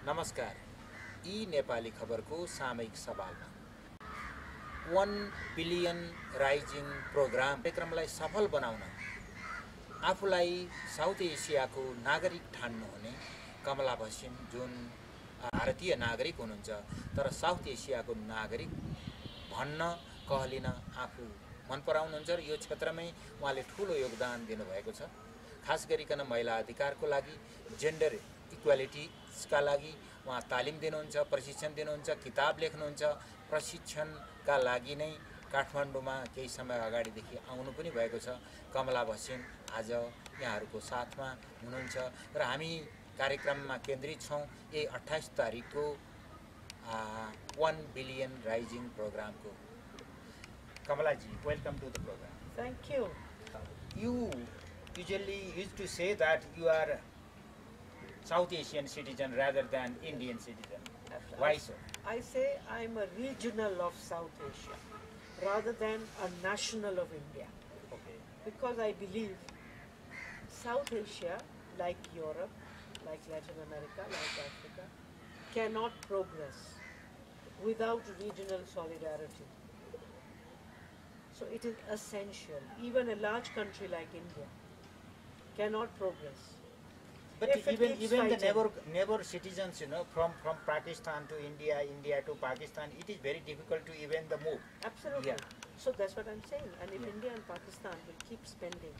नमस्कार। यी नेपाली खबरको सामयिक सवालमा 1 बिलियन राइजिङ प्रोग्राम कार्यक्रमलाई सफल बनाउन आफूलाई साउथ एसियाको नागरिक ठान्नुहुने कमला भसिन जुन भारतीय नागरिक हुनुहुन्छ तर साउथ एसियाको नागरिक भन्न कहलिन आफू मन पराउनुहुन्छ र यो क्षेत्रमै उहाँले ठूलो योगदान दिनुभएको छ। खास गरिकन महिला अधिकारको लागि, जेन्डर इक्वालिटीका लागि उहाँ तालिम दिनुहुन्छ, प्रशिक्षण दिनुहुन्छ, किताब लेख्नुहुन्छ। प्रशिक्षणका लागि नै काठमाडौँमा केही समय अगाडिदेखि आउनु पनि भएको छ। कमला भसिन आज यहाँहरूको साथमा हुनुहुन्छ र हामी कार्यक्रममा केन्द्रित छौँ यही 28 तारिखको 1 बिलियन राइजिङ प्रोग्रामको। Kamalaji, welcome to the program. Thank you. You usually used to say that you are South Asian citizen rather than Indian citizen. Why so? I say I'm a regional of South Asia rather than a national of India. Okay. Because I believe South Asia, like Europe, like Latin America, like Africa, cannot progress without regional solidarity. So it is essential. Even a large country like India cannot progress. But even the neighbor citizens, from Pakistan to India, India to Pakistan, it is very difficult to even the move. Absolutely. Yeah. So that's what I'm saying. And if India and Pakistan will keep spending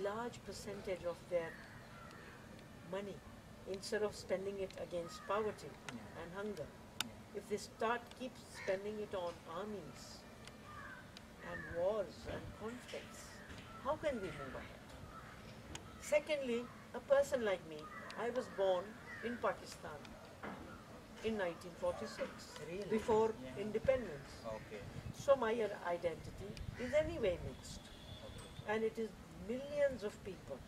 large percentage of their money instead of spending it against poverty and hunger, if they keep spending it on armies and wars and conflicts, how can we move ahead? Secondly, a person like me, I was born in Pakistan in 1946, Really? before independence. Okay. So my identity is anyway mixed. Okay. And it is millions of people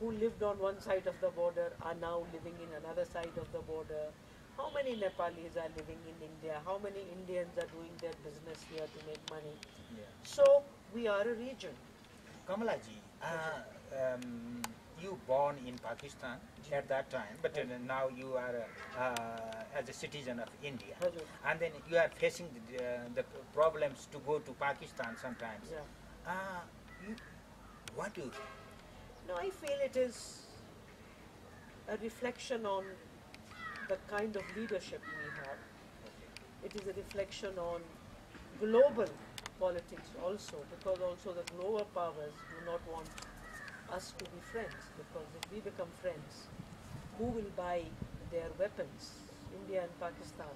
who lived on one side of the border are now living in another side of the border. How many Nepalis are living in India? How many Indians are doing their business here to make money? Yeah. So we are a region. Kamalaji, you born in Pakistan at that time, but now you are as a citizen of India, and then you are facing the problems to go to Pakistan sometimes. Yeah. What do you think? No, I feel it is a reflection on the kind of leadership we have. It is a reflection on global politics also, because also the global powers do not want us to be friends, because if we become friends, who will buy their weapons? India and Pakistan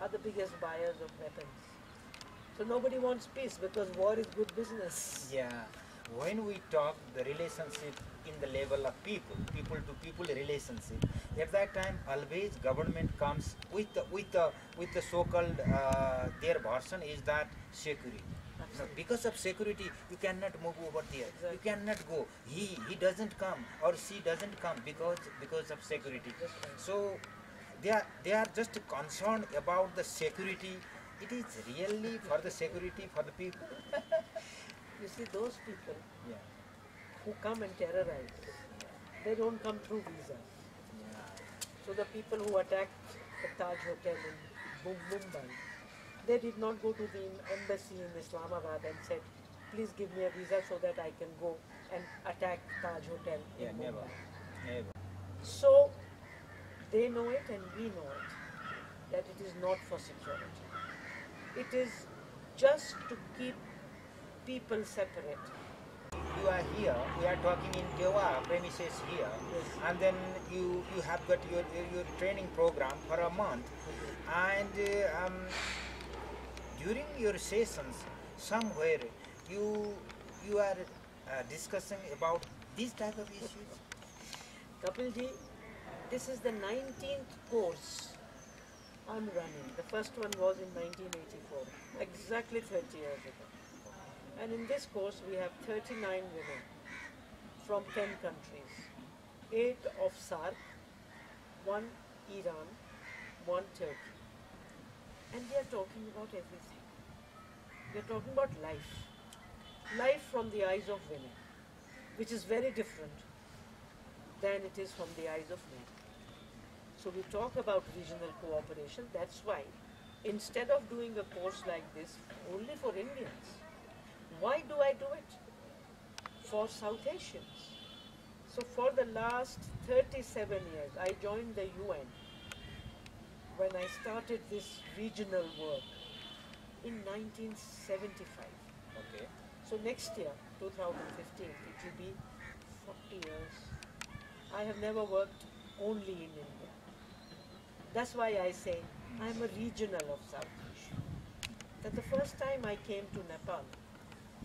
are the biggest buyers of weapons. So nobody wants peace because war is good business. Yeah. When we talk the relationship in the level of people to people relationship, at that time always government comes with the so-called their version is that security. Because of security, you cannot move over there. Exactly. You cannot go. He doesn't come or she doesn't come because of security. Right. So they are just concerned about the security. It is really for the security for the people. You see, those people Yeah. who come and terrorize, they don't come through visas. Yeah. So the people who attacked the Taj Hotel in Mumbai, they did not go to the embassy in Islamabad and said, please give me a visa so that I can go and attack Taj Hotel in Mumbai. Never. So they know it and we know it, that it is not for security. It is just to keep people separate. You are here, we are talking in Dewa premises here, Yes. and then you have got your training program for a month, and during your sessions somewhere you are discussing about these type of issues. Kapilji, this is the 19th course I'm running. The first one was in 1984, exactly 30 years ago. And in this course we have 39 women from 10 countries, 8 of SAARC, 1 Iran, 1 Turkey. And we are talking about everything. We are talking about life. Life from the eyes of women, which is very different than it is from the eyes of men. So we talk about regional cooperation. That's why instead of doing a course like this only for Indians, why do I do it for South Asians? So for the last 37 years, I joined the UN when I started this regional work in 1975. Okay. So next year, 2015, it will be 40 years. I have never worked only in India. That's why I say I am a regional of South Asia. That the first time I came to Nepal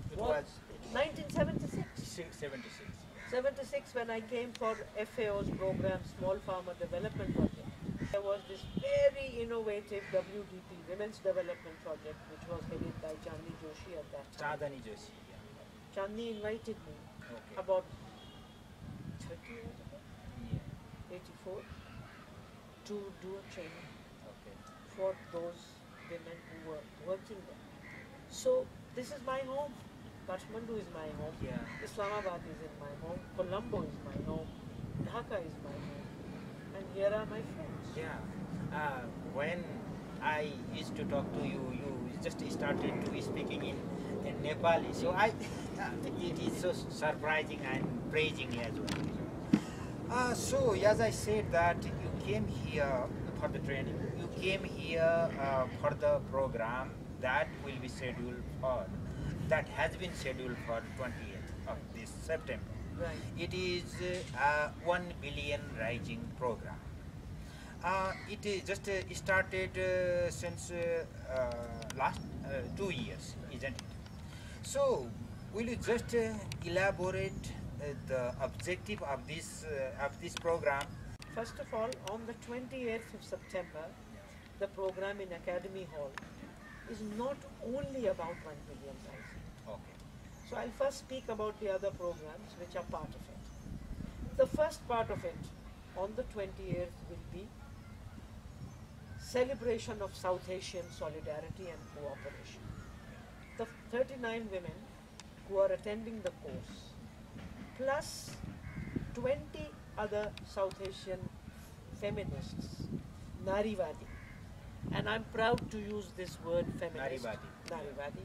It was was 1976. 76. 76 when I came for FAO's program, Small Farmer Development Project. There was this very innovative WDP, Women's Development Project, which was headed by Chandni Joshi at that time. Chandani Joshi. Chandni invited me Okay. about 30 years ago, Yeah. 84, to do a training Okay. for those women who were working there. So this is my home. Kathmandu is my home. Yeah. Islamabad is in my home. Colombo is my home. Dhaka is my home. And here are my friends. Yeah. When I used to talk to you, you just started to speaking in Nepali. So it is so surprising and praising as well. So as I said that you came here for the training. You came here for the program that will be scheduled for, that has been scheduled for 28th of this September. Right. It is a 1 billion rising program. It is just started since last 2 years, isn't it? So, will you just elaborate the objective of this program? First of all, on the 28th of September, the program in Academy Hall is not only about 1 billion rising. Okay. So I'll first speak about the other programs which are part of it. The first part of it on the 28th will be celebration of South Asian solidarity and cooperation. The 39 women who are attending the course plus 20 other South Asian feminists, Narivadi, and I'm proud to use this word feminist, Narivadi,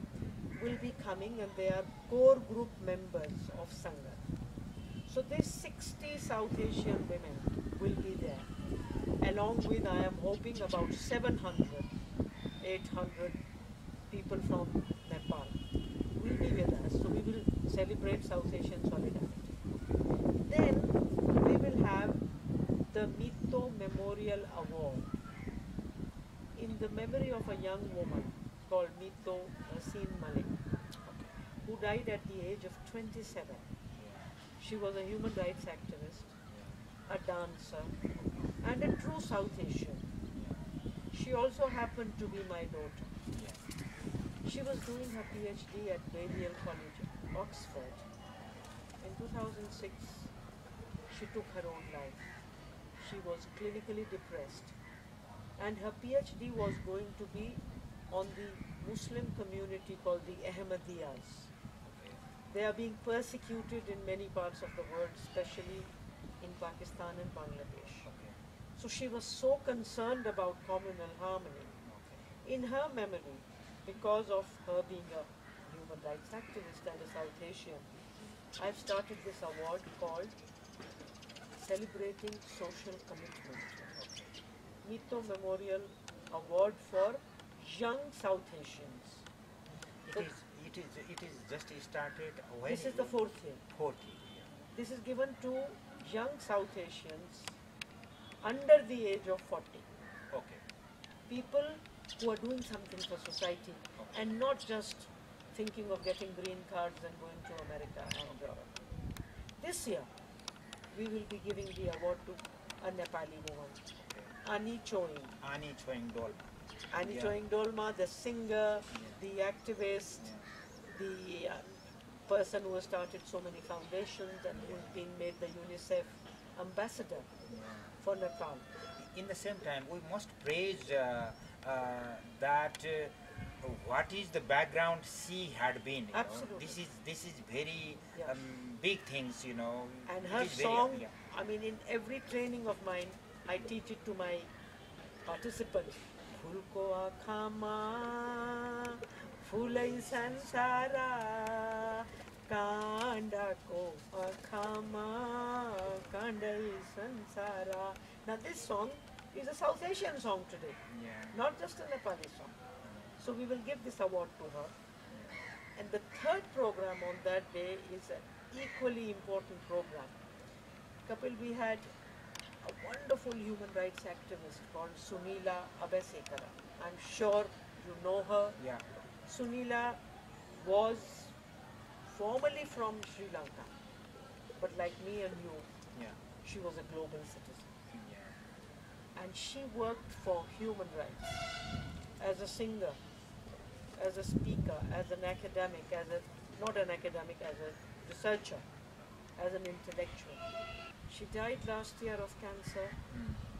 will be coming, and they are core group members of Sangat. So these 60 South Asian women will be there, along with, I am hoping, about 700, 800 people from Nepal will be with us. So we will celebrate South Asian solidarity. Then we will have the Mito Memorial Award in the memory of a young woman called Mito Bhasin, who died at the age of 27. She was a human rights activist, a dancer, and a true South Asian. She also happened to be my daughter. She was doing her PhD at Balliol College, Oxford. In 2006, she took her own life. She was clinically depressed, and her PhD was going to be on the Muslim community called the Ahmadiyas. They are being persecuted in many parts of the world, especially in Pakistan and Bangladesh. So she was so concerned about communal harmony. In her memory, because of her being a human rights activist and a South Asian, I've started this award called Celebrating Social Commitment. Mito Memorial Award for Young South Asians. It is just started when This is the fourth year. 40. This is given to young South Asians under the age of 40. Okay. People who are doing something for society and not just thinking of getting green cards and going to America and Europe. This year, we will be giving the award to a Nepali woman, Ani Choing. Ani Choing Dolma. Ani Choing Dolma, the singer, the activist, the person who has started so many foundations and who has been made the UNICEF ambassador for Nepal. In the same time, we must praise that what is the background she had been. You Absolutely. know? This is very big things, you know. And It her is very- song, I mean, in every training of mine, I teach it to my participants. Phul ko akhama, phulai sansara, kanda ko akhama, kandai sansara. Now this song is a South Asian song today, not just a Nepali song. So we will give this award to her. And the third program on that day is an equally important program. Kapil, we had a wonderful human rights activist called Sunila Abesekara. I'm sure you know her. Yeah. Sunila was formerly from Sri Lanka, but like me and you, Yeah. she was a global citizen. Yeah. And she worked for human rights as a singer, as a speaker, as an academic, not an academic, as a researcher, as an intellectual. She died last year of cancer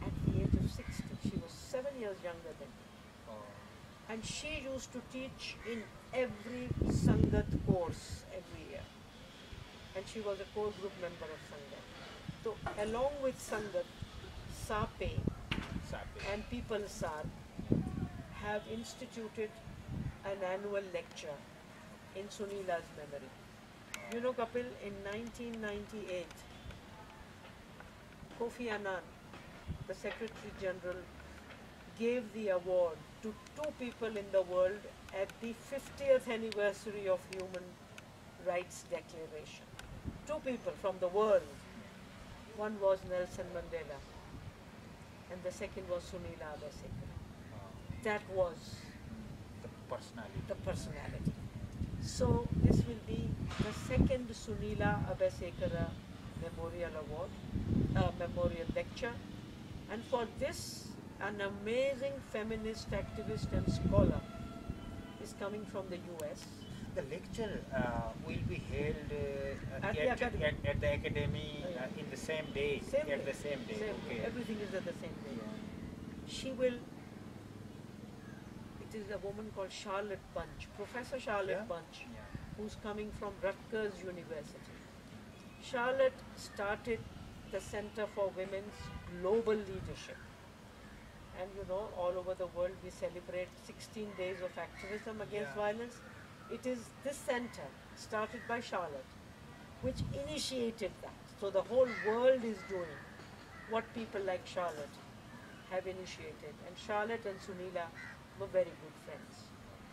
at the age of 60. She was 7 years younger than me. Oh. And she used to teach in every Sangat course every year. And she was a core group member of Sangat. So along with Sangat, SAPE and People SAR have instituted an annual lecture in Sunila's memory. You know, Kapil, in 1998, Kofi Annan, the Secretary General, gave the award to two people in the world at the 50th anniversary of Human Rights Declaration. Two people from the world. One was Nelson Mandela, and the second was Sunila Abesekara. That was The personality. So this will be the second Sunila Abesekara Memorial Award, Memorial Lecture, and for this, an amazing feminist activist and scholar is coming from the US. The lecture will be held At the academy. at the academy in the same day. Same at day. the same day. Same Okay. day. Everything is at the same day. Yeah. She will, it is a woman called Charlotte Bunch, Professor Charlotte Yeah. Bunch, Yeah. who's coming from Rutgers University. Charlotte started the Center for Women's Global Leadership. And you know, all over the world we celebrate 16 days of activism against Yeah. violence. It is this center, started by Charlotte, which initiated that. So the whole world is doing what people like Charlotte have initiated. And Charlotte and Sunila were very good friends.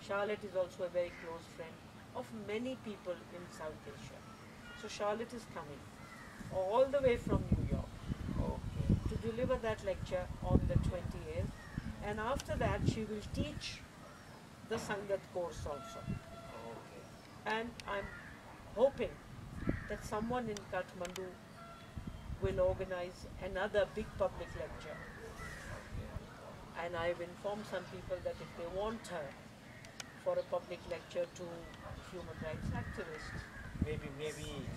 Charlotte is also a very close friend of many people in South Asia. So Charlotte is coming all the way from New York Okay. to deliver that lecture on the 28th. And after that, she will teach the Sangat course also. Okay. And I'm hoping that someone in Kathmandu will organize another big public lecture. And I've informed some people that if they want her for a public lecture to human rights activists, Maybe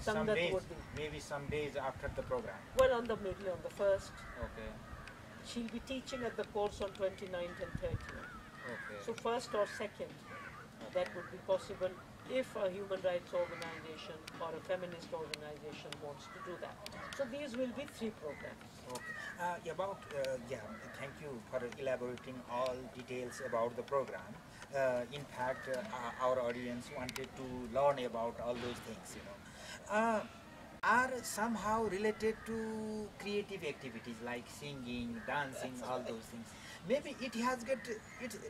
Sangat would be. maybe some days after the program. well, maybe on the 1st, Okay. she'll be teaching at the course on 29th and 30th. Okay. So 1st or 2nd, that would be possible if a human rights organization or a feminist organization wants to do that. So these will be 3 programs. Okay. Thank you for elaborating all details about the program. In fact, our audience wanted to learn about all those things, are somehow related to creative activities like singing, dancing, all those things. Maybe it has got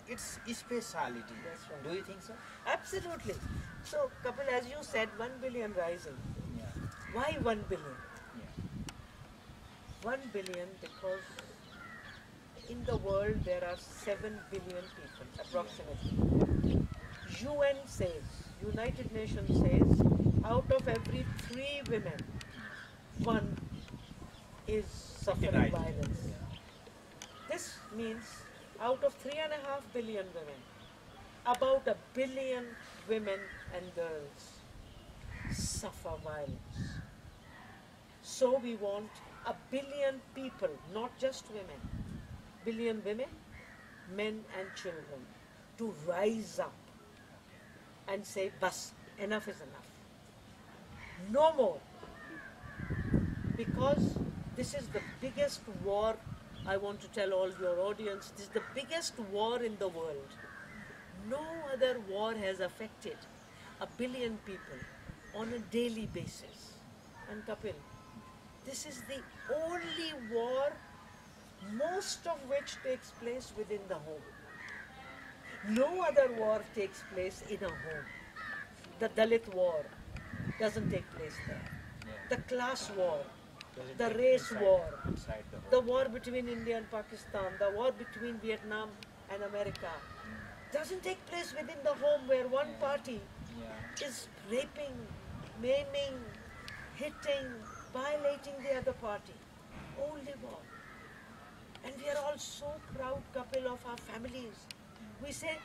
its speciality. That's right. Do you think so? Absolutely. So, Kapil, as you said, 1 billion rising. Yeah. Why 1 billion? Yeah. 1 billion because in the world there are 7 billion people, approximately. UN says, United Nations says, out of every 3 women, 1 is suffering Right. violence. This means out of 3.5 billion women, about 1 billion women and girls suffer violence. So we want 1 billion people, not just women, billion women, men and children, to rise up and say, bas, enough is enough. No more. Because this is the biggest war I want to tell all your audience, this is the biggest war in the world. No other war has affected 1 billion people on a daily basis. And Kapil, this is the only war, most of which takes place within the home. No other war takes place in a home. The Dalit war doesn't take place there. The class war, the race war, the war between India and Pakistan, the war between Vietnam and America doesn't take place within the home where one party is raping, maiming, hitting, violating the other party. Only war. And we are all so proud, Kapil, of our families. We say,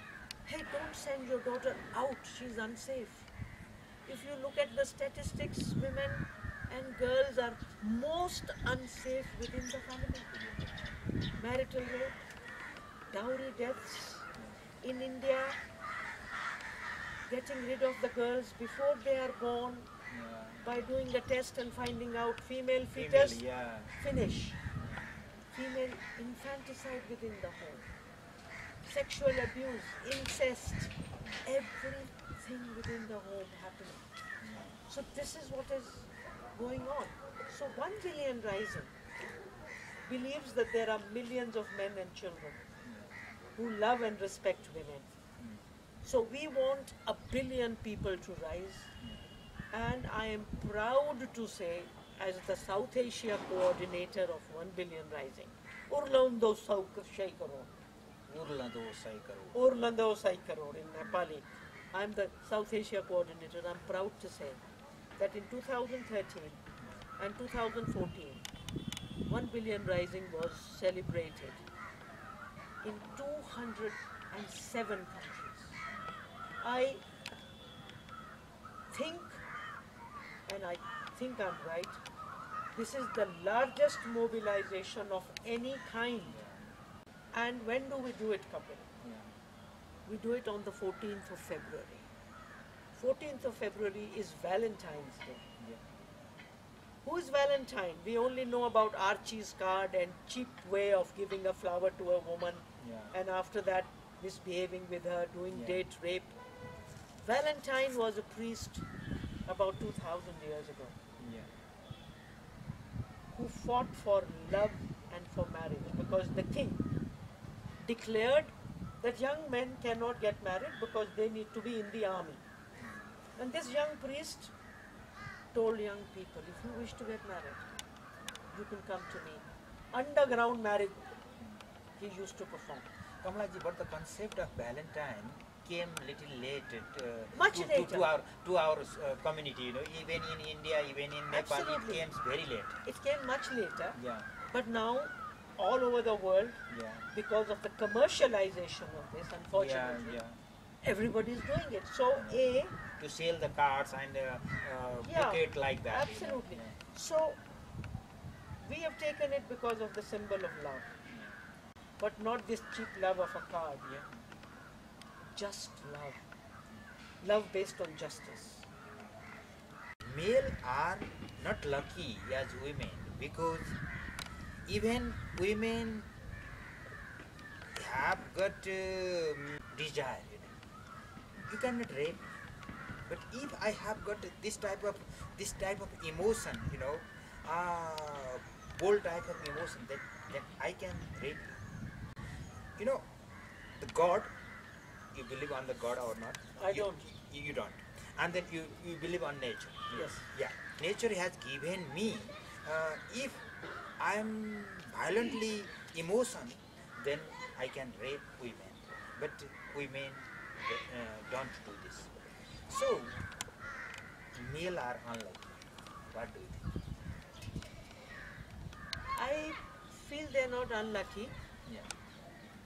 hey, don't send your daughter out, she's unsafe. If you look at the statistics, women and girls are most unsafe within the family. Marital rape, dowry deaths. In India, getting rid of the girls before they are born by doing a test and finding out female fetus, finish. Female infanticide within the home. Sexual abuse, incest, everything within the home happening. So this is what is going on. So 1 billion Rising believes that there are millions of men and children who love and respect women. So we want 1 billion people to rise, and I am proud to say, as the South Asia coordinator of 1 billion Rising, Orlando Saikaro. Orlando Saikaro in Nepali. I am the South Asia coordinator. I am proud to say that in 2013 and 2014, 1 billion Rising was celebrated in 207 countries. I think, and I think I'm right, this is the largest mobilization of any kind. And when do we do it, Kapil? We do it on the 14th of February. 14th of February is Valentine's Day. Who is Valentine? We only know about Archie's card and cheap way of giving a flower to a woman, and after that misbehaving with her, doing date rape. Valentine was a priest about 2000 years ago who fought for love and for marriage, because the king declared that young men cannot get married because they need to be in the army. And this young priest told young people, if you wish to get married, you can come to me. Underground marriage he used to perform. Kamlaji, but the concept of Valentine came little late to our community. You know, even in India, even in Nepal, Absolutely. it came very late. It came much later. Yeah. But now, all over the world, because of the commercialization of this, unfortunately, everybody is doing it. So, to sell the cards and bouquet like that. Absolutely. So, we have taken it because of the symbol of love, but not this cheap love of a card. Just love. Love based on justice. Men are not lucky as women, because even women have got desire. You cannot rape, but if I have got this type of emotion, bold type of emotion, that I can rape you. You know, the God. You believe on the God or not? I don't. You don't. And then you believe on nature. Yes. Yeah. Nature has given me. If I am violently emotion, then I can rape women. But women don't do this. So, male are unlucky. What do you think? I feel they're not unlucky. Yeah.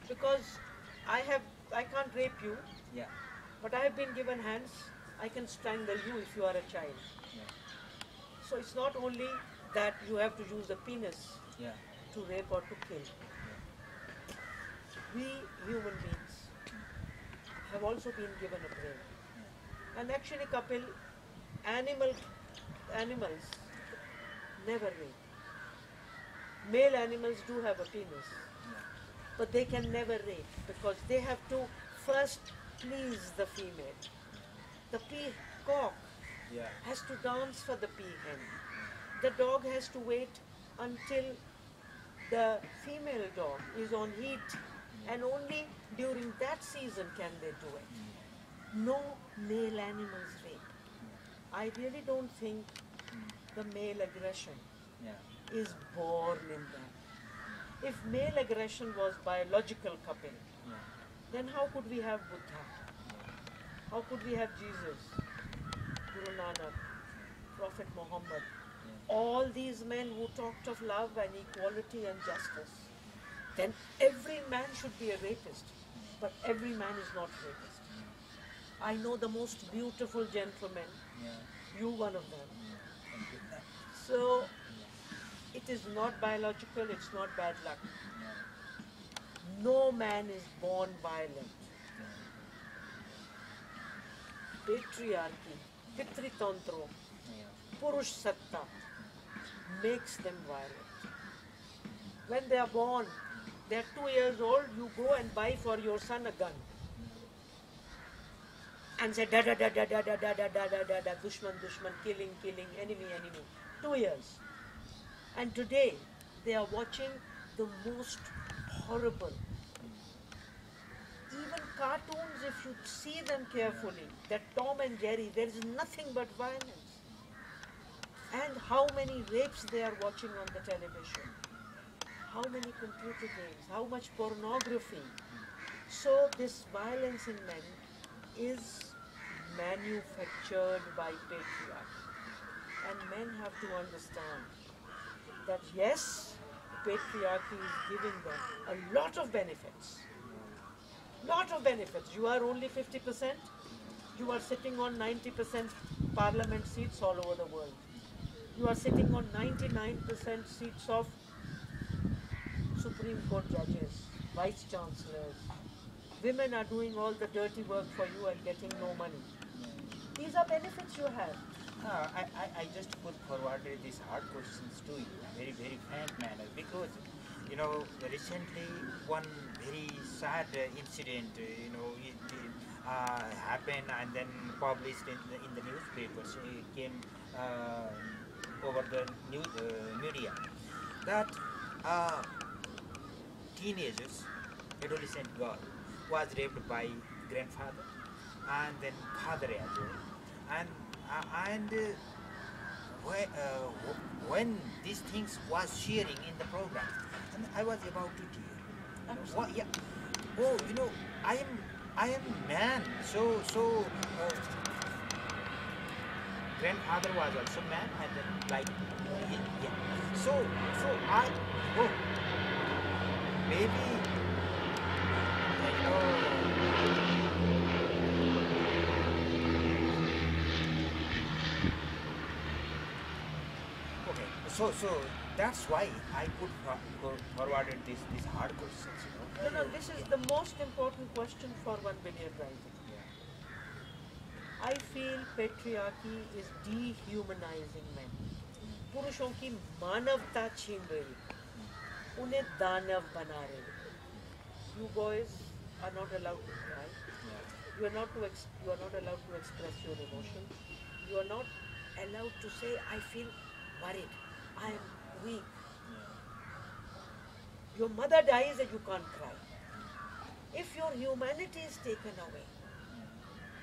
Because I can't rape you, Yeah. but I have been given hands. I can strangle you if you are a child. Yeah. So it's not only that you have to use a penis to rape or to kill. We human beings have also been given a brain. And actually, Kapil, animals never rape. Male animals do have a penis, but they can never rape because they have to first please the female. The peacock has to dance for the peahen. The dog has to wait until the female dog is on heat, and only during that season can they do it. No male animals rape. I really don't think the male aggression is born in them. If male aggression was biological, Kapil, then how could we have Buddha? How could we have Jesus, Guru Nanak, Prophet Muhammad? All these men who talked of love and equality and justice. Then every man should be a rapist, but every man is not rapist. I know the most beautiful gentlemen, you one of them. So it is not biological, it's not bad luck. No man is born violent. Patriarchy, Pitritantro, Purush Satta makes them violent. When they are born, they are 2 years old, you go and buy for your son a gun. And say da da da da da da da da da da da da, dushman, dushman, killing, killing, enemy, enemy. 2 years. And today, they are watching the most horrible. Even cartoons, if you see them carefully, that Tom and Jerry, there is nothing but violence. And how many rapes they are watching on the television. How many computer games, how much pornography. So this violence in men is manufactured by patriarchy. And men have to understand that yes, patriarchy is giving them a lot of benefits. Lot of benefits. You are only 50%. You are sitting on 90% parliament seats all over the world. You are sitting on 99% seats of Supreme Court judges, vice chancellors. Women are doing all the dirty work for you and getting no money. These are benefits you have. I just put forward these hard questions to you, very, very frank manner, because, you know, recently one very sad incident, you know, it happened and then published in the newspapers. It came over the media that teenagers, adolescent girl, was raped by grandfather and then father as well. And when these things was sharing in the program, and I was about to tear. What? Yeah. Oh, you know, I am man. So grandfather was also man, and then like yeah. So I oh maybe you know. So that's why I put forwarded these hard questions. You know? No, this is the most important question for 1 billion rising. I feel patriarchy is dehumanizing men. पुरुषों की मानवता छीन रही, उन्हें दानव बना रही. You boys are not allowed to cry. You are not allowed to express your emotions. You are not allowed to say, I feel worried. I am weak. Your mother dies and you can't cry. If your humanity is taken away,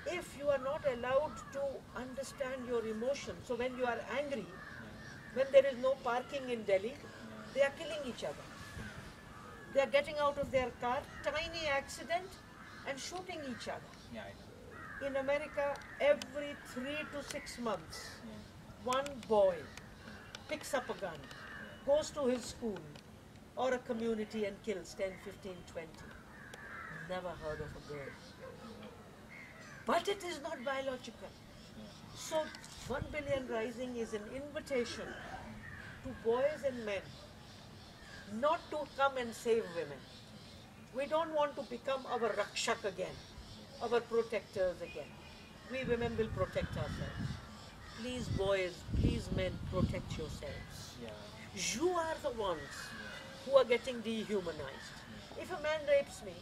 if you are not allowed to understand your emotions, so when you are angry, when there is no parking in Delhi, they are killing each other. They are getting out of their car, tiny accident, and shooting each other. Yeah, I know. In America, every 3 to 6 months, one boy picks up a gun, goes to his school or a community and kills 10, 15, 20. Never heard of a girl. But it is not biological. So 1 billion rising is an invitation to boys and men not to come and save women. We don't want to become our Rakshak again, our protectors again. We women will protect ourselves. Please boys, please men, protect yourselves. Yeah. You are the ones who are getting dehumanized. If a man rapes me,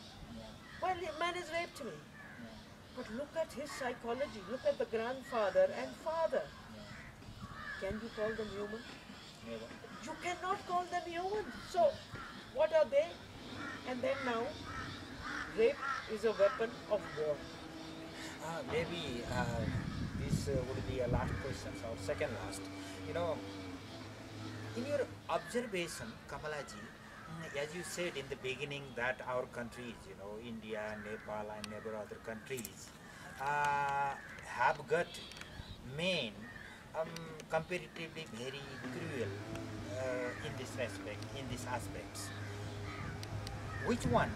well, a man has raped me. But look at his psychology. Look at the grandfather and father. Can you call them human? Never. You cannot call them human. So, what are they? And then now, rape is a weapon of war. Maybe this would be a last question or second last. You know, in your observation, Kamalaji, as you said in the beginning that our countries, you know, India, Nepal and several other countries have got men comparatively very cruel in this respect, in these aspects. Which one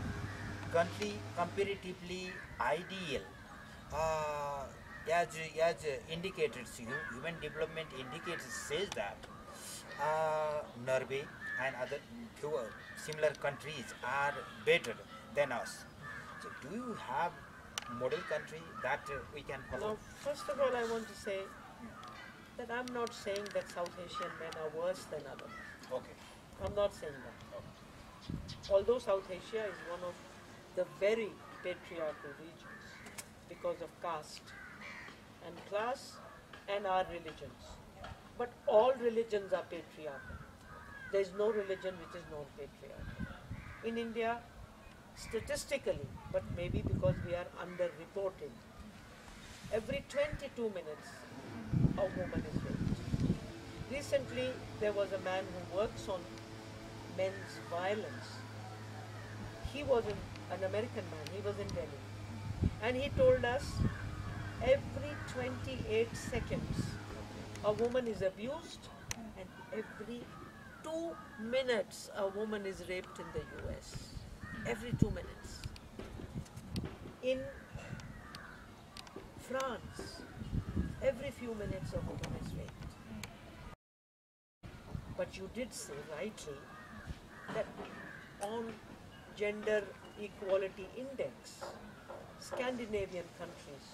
country comparatively ideal as indicators, human development indicators says that Norway and other few similar countries are better than us. So do you have model country that we can follow? Now, first of all, I want to say that I'm not saying that South Asian men are worse than others. Okay. I'm not saying that. Although South Asia is one of the very patriarchal regions because of caste and class and our religions. But all religions are patriarchal. There is no religion which is non-patriarchal. In India, statistically, but maybe because we are underreported, every 22 minutes a woman is raped. Recently, there was a man who works on men's violence. He was an American man, he was in Delhi. And he told us every 28 seconds a woman is abused and every 2 minutes a woman is raped in the US. Every 2 minutes. In France, every few minutes a woman is raped. But you did say rightly that on gender equality index, Scandinavian countries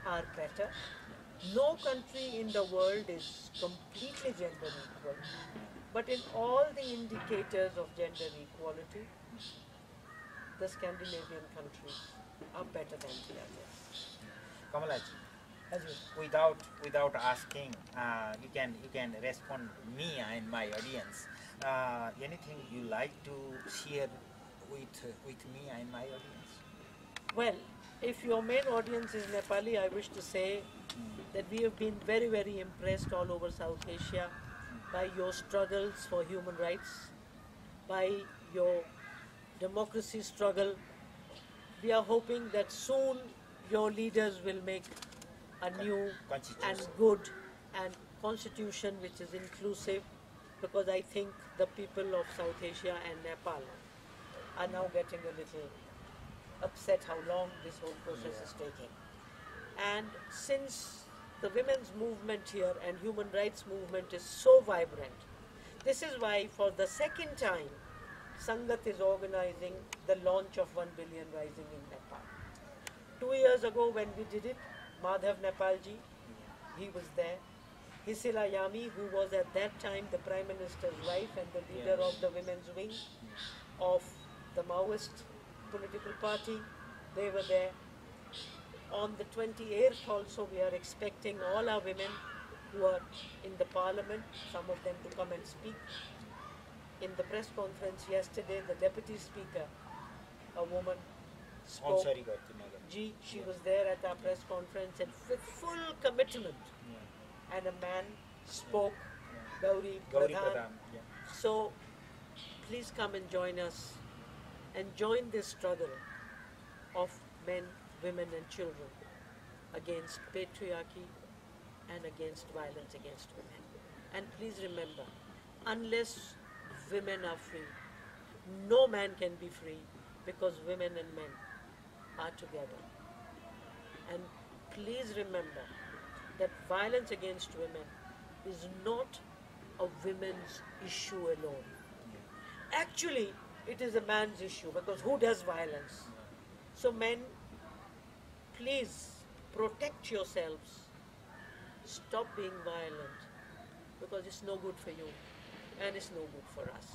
are better. No country in the world is completely gender equal, but in all the indicators of gender equality, the Scandinavian countries are better than the others. Kamalaji, As you without asking, you can respond me and my audience. Anything you like to share with me and my audience? Well, if your main audience is Nepali, I wish to say that we have been very, very impressed all over South Asia by your struggles for human rights, by your democracy struggle. We are hoping that soon your leaders will make a new and good and constitution which is inclusive, because I think the people of South Asia and Nepal are now getting a little upset how long this whole process is taking. And since the women's movement here and human rights movement is so vibrant, this is why for the second time Sangat is organizing the launch of 1 billion rising in Nepal. 2 years ago when we did it, Madhav Nepalji, he was there. Hisila Yami, who was at that time the Prime Minister's wife and the leader of the women's wing of the Maoist political party, they were there. On the 28th also we are expecting all our women who are in the parliament, some of them to come and speak. In the press conference yesterday, the deputy speaker, a woman, spoke. She was there at our press conference and with full commitment. And a man spoke, Gauri Pradhan. So please come and join us and join this struggle of men, women and children against patriarchy and against violence against women. And please remember, unless women are free, no man can be free, because women and men are together. And please remember that violence against women is not a women's issue alone. Actually, it is a man's issue, because who does violence? So men, please protect yourselves. Stop being violent, because it's no good for you. and it's no good for us.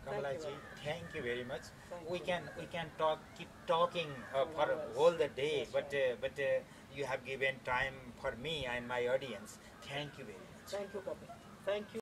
Thank Kamla you ji, very much. thank you very much. Thank We you. can keep talking for Hours. all the day, That's but you have given time for me and my audience. Thank you very much. Thank you, Kapil. Thank you.